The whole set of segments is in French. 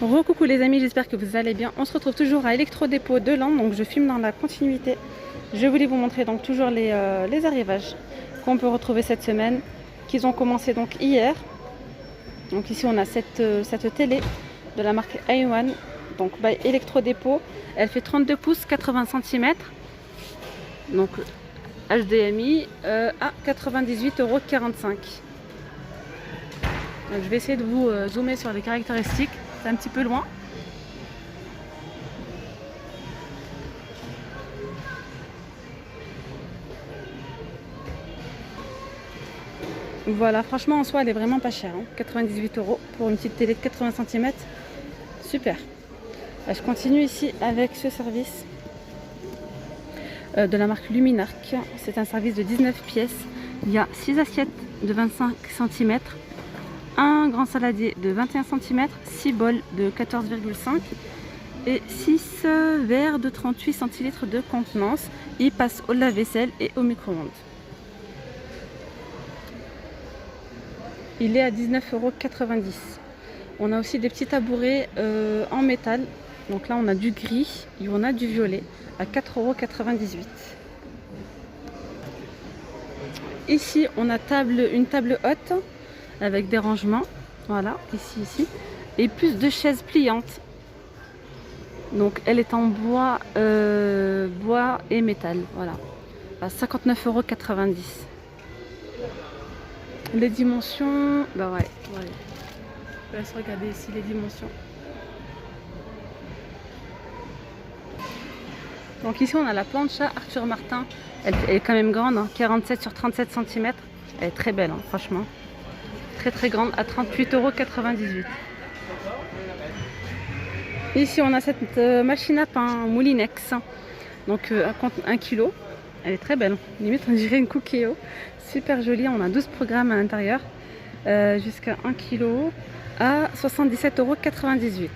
Recoucou les amis, j'espère que vous allez bien. On se retrouve toujours à Electrodépôt de Laon, donc je filme dans la continuité. Je voulais vous montrer donc toujours les arrivages qu'on peut retrouver cette semaine, qu'ils ont commencé donc hier. Donc ici on a cette télé de la marque A1, donc by Electrodépôt. Elle fait 32 pouces, 80 cm. Donc HDMI à 98,45 €. Donc, je vais essayer de vous zoomer sur les caractéristiques. C'est un petit peu loin. Voilà, franchement en soi elle est vraiment pas chère. 98 € pour une petite télé de 80 cm. Super. Je continue ici avec ce service de la marque Luminarc. C'est un service de 19 pièces. Il y a 6 assiettes de 25 cm. Un grand saladier de 21 cm, 6 bols de 14,5 et 6 verres de 38 centilitres de contenance. Il passe au lave-vaisselle et au micro-ondes. Il est à 19,90 €. On a aussi des petits tabourets en métal. Donc là on a du gris et on a du violet à 4,98 €. Ici on a une table haute avec des rangements, voilà, ici, et plus de chaises pliantes. Donc elle est en bois, bois et métal, voilà, à 59,90 €. Les dimensions, bah ouais. Je laisse regarder ici les dimensions. Donc ici on a la plancha Arthur Martin, elle est quand même grande, 47 sur 37 cm, elle est très belle, franchement. Très grande à 38,98 €. Ici on a cette machine à pain Moulinex, donc 1 kg. Elle est très belle, limite on dirait une Cookéo. Super jolie, on a 12 programmes à l'intérieur, jusqu'à 1 kg à 77,98 €.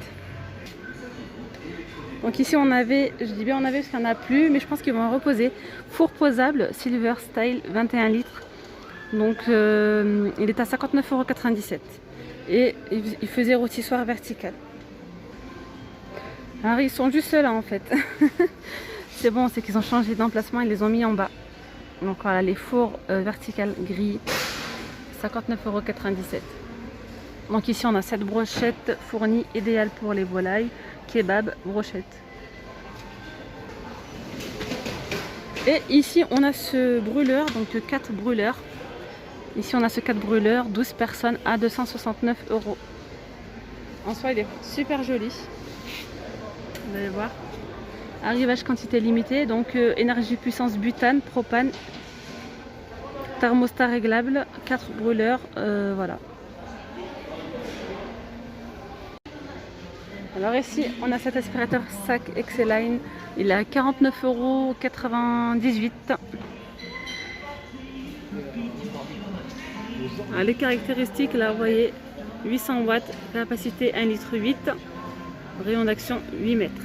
Donc ici on avait, je dis bien on avait parce qu'il n'y en a plus, mais je pense qu'ils vont en reposer. Four posable Silver Style 21 litres. Donc il est à 59,97 € et il faisait rôtissoir vertical. Alors ils sont juste là en fait. C'est bon, c'est qu'ils ont changé d'emplacement, ils les ont mis en bas. Donc voilà, les fours verticales gris, 59,97 €. Donc ici on a cette brochette fournie, idéale pour les volailles, kebab, brochette. Et ici on a ce brûleur, donc 4 brûleurs. Ici on a ce 4 brûleurs, 12 personnes à 269 €. En soi il est super joli. Vous allez voir. Arrivage quantité limitée, donc énergie puissance butane, propane, thermostat réglable, 4 brûleurs, voilà. Alors ici on a cet aspirateur sac Exceline, il est à 49,98 €. Alors, les caractéristiques, là vous voyez, 800 watts, capacité 1,8 litre, rayon d'action 8 mètres.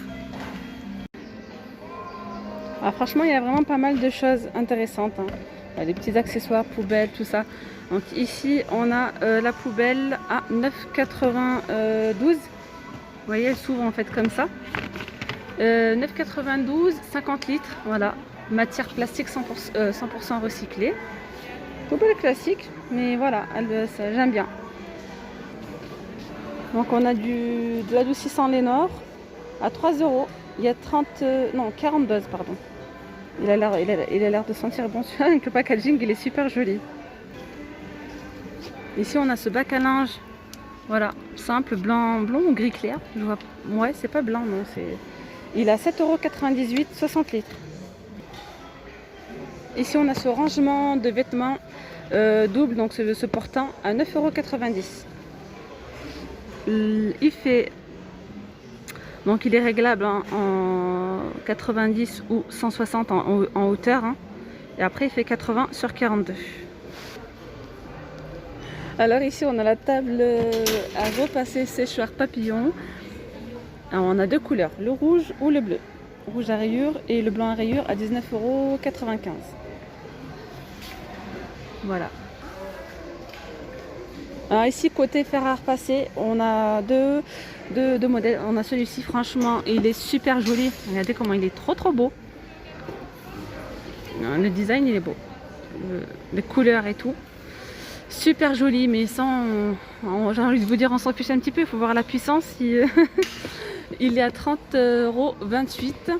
Alors franchement il y a vraiment pas mal de choses intéressantes, Il y a des petits accessoires, poubelles, tout ça. Donc ici on a la poubelle à 9,92 €. Vous voyez, elle s'ouvre en fait comme ça. 9,92 €, 50 litres, voilà. Matière plastique 100% recyclée. Poubelle classique, mais voilà, j'aime bien. Donc on a de l'adoucissant Lénore à 3 €. Il y a 40 doses, pardon. Il a l'air de sentir bon celui-là, avec le packaging, il est super joli. Ici on a ce bac à linge, voilà, simple, blond ou gris clair. Je vois, ouais, c'est pas blanc, non, il a 7,98 €, 60 litres. Ici on a ce rangement de vêtements double, donc ce portant à 9,90 €. Il fait, donc il est réglable en 90 ou 160 en hauteur, et après il fait 80 sur 42. Alors ici on a la table à repasser séchoir papillon. Alors, on a deux couleurs, le rouge ou le bleu. Rouge à rayures et le blanc à rayures à 19,95 €. Voilà. Alors ici, côté fer à repasser, on a deux modèles. On a celui-ci, franchement, il est super joli. Regardez comment il est trop beau. Le design, il est beau. Les couleurs et tout. Super joli, mais sans... J'ai envie de vous dire, on s'en fiche un petit peu. Il faut voir la puissance. Il est à 30,28 €.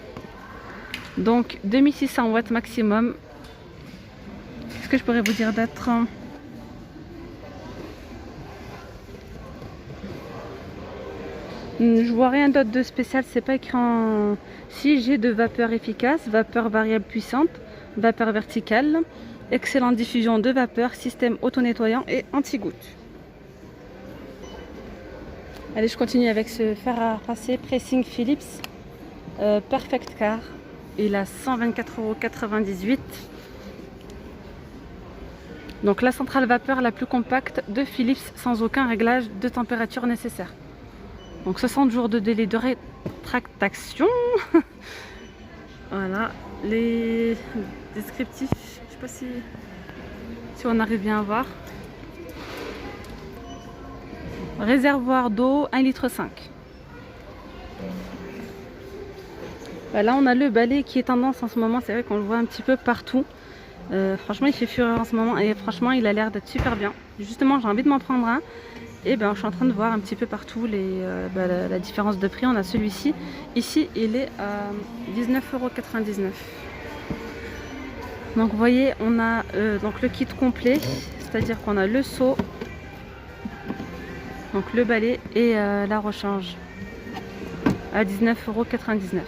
Donc 2600 watts maximum. Qu'est-ce que je pourrais vous dire d'autre? Je vois rien d'autre de spécial, c'est pas écrit en... Si, j'ai de vapeur efficace, vapeur variable puissante, vapeur verticale, excellente diffusion de vapeur, système auto-nettoyant et anti-goutte. Allez, je continue avec ce fer à repasser Pressing Philips Perfect Car. Il a 124,98 €. Donc la centrale vapeur la plus compacte de Philips sans aucun réglage de température nécessaire. Donc 60 jours de délai de rétractation. Voilà, les descriptifs, je sais pas si on arrive bien à voir. Réservoir d'eau 1,5 litre. Là on a le balai qui est tendance en ce moment, c'est vrai qu'on le voit un petit peu partout. Franchement il fait fureur en ce moment et franchement il a l'air d'être super bien. Justement j'ai envie de m'en prendre un. Et ben je suis en train de voir un petit peu partout la différence de prix. On a celui-ci, ici il est à 19,99 €. Donc vous voyez on a donc le kit complet, c'est-à-dire qu'on a le seau, donc le balai et la rechange à 19,99 €.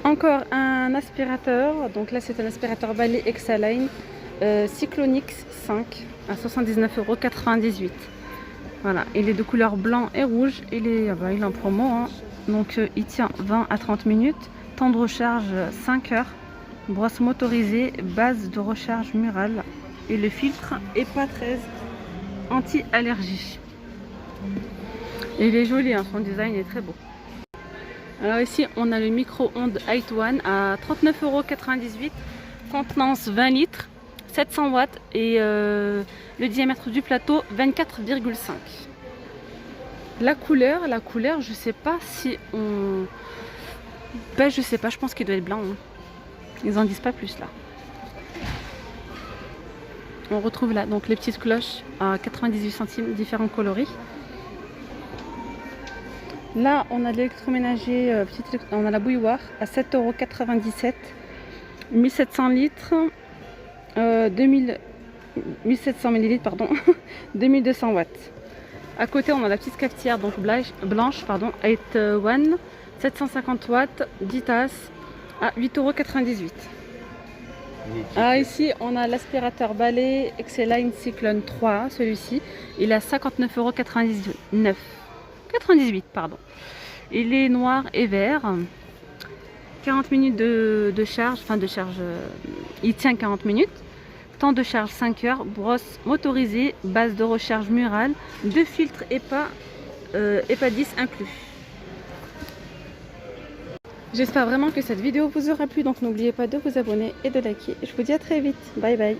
Encore un aspirateur, donc là c'est un aspirateur balai Exaline Cyclonix 5 à 79,98 €. Voilà, il est de couleur blanc et rouge, il est en promo, hein. Donc il tient 20 à 30 minutes, temps de recharge 5 heures, brosse motorisée, base de recharge murale et le filtre EPA 13 anti-allergie. Il est joli, hein, son design est très beau. Alors ici on a le micro-ondes Height One à 39,98 €, contenance 20 litres, 700 watts et le diamètre du plateau 24,5. La couleur, je sais pas si on... Ben je sais pas, je pense qu'il doit être blanc, hein. Ils en disent pas plus là. On retrouve là donc les petites cloches à 98 centimes, différents coloris. Là, on a l'électroménager, on a la bouilloire à 7,97 €, 1700 litres, 1700 ml, pardon, 2200 watts. À côté, on a la petite cafetière donc blanche, pardon, Height One, 750 watts, 10 tasses à 8,98 €. Ah, ici, on a l'aspirateur balai Exaline Cyclone 3, celui-ci, il est à 59,98 €. Pardon. Il est noir et vert. 40 minutes de charge, il tient 40 minutes. Temps de charge 5 heures, brosse motorisée, base de recharge murale, 2 filtres EPA 10 inclus. J'espère vraiment que cette vidéo vous aura plu, donc n'oubliez pas de vous abonner et de liker. Je vous dis à très vite. Bye bye.